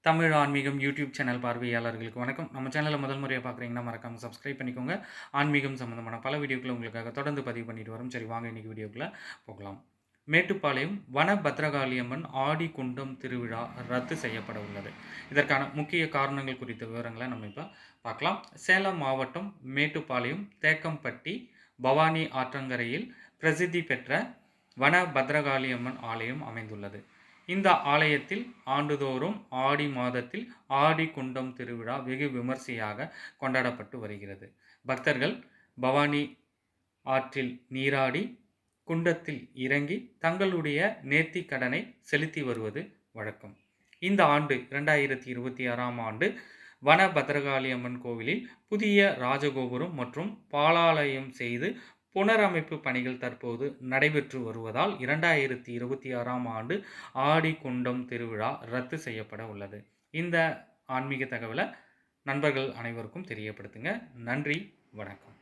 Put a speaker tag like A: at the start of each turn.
A: தமிழ் ஆன்மீகம் YouTube channel பார்வையாளர்களுக்கு வணக்கம். நம்ம சேனலை முதல் முறையாக பார்க்குறீங்கன்னா மறக்காமல் சப்ஸ்கிரைப் பண்ணிக்கோங்க. ஆன்மீகம் சம்மந்தமான பல வீடியோக்களை உங்களுக்காக தொடர்ந்து பதிவு பண்ணிட்டு வரும். சரி, வாங்க இன்றைக்கி வீடியோக்குள்ளே போகலாம். மேட்டுப்பாளையம் வன பத்ரகாளியம்மன் ஆடி குண்டம் திருவிழா ரத்து செய்யப்பட உள்ளது. இதற்கான முக்கிய காரணங்கள் குறித்த விவரங்களை நம்ம இப்போ பார்க்கலாம். சேலம் மாவட்டம் மேட்டுப்பாளையம் தேக்கம்பட்டி பவானி ஆற்றங்கரையில் பிரசித்தி பெற்ற வன பத்ரகாளியம்மன் ஆலயம் அமைந்துள்ளது. இந்த ஆலயத்தில் ஆண்டுதோறும் ஆடி மாதத்தில் ஆடி குண்டம் திருவிழா வெகு விமர்சையாக கொண்டாடப்பட்டு வருகிறது. பக்தர்கள் பவானி ஆற்றில் நீராடி குண்டத்தில் இறங்கி தங்களுடைய நேர்த்தி கடனை செலுத்தி வருவது வழக்கம். இந்த ஆண்டு 2026ஆம் ஆண்டு வன பத்ரகாளியம்மன் கோவிலில் புதிய ராஜகோபுரம் மற்றும் பாலாலயம் செய்து புனரமைப்பு பணிகள் தற்போது நடைபெற்று வருவதால் 2026ஆம் ஆண்டு ஆடி குண்டம் திருவிழா ரத்து செய்யப்பட உள்ளது. இந்த ஆன்மீக தகவலை நண்பர்கள் அனைவருக்கும் தெரியப்படுத்துங்க. நன்றி, வணக்கம்.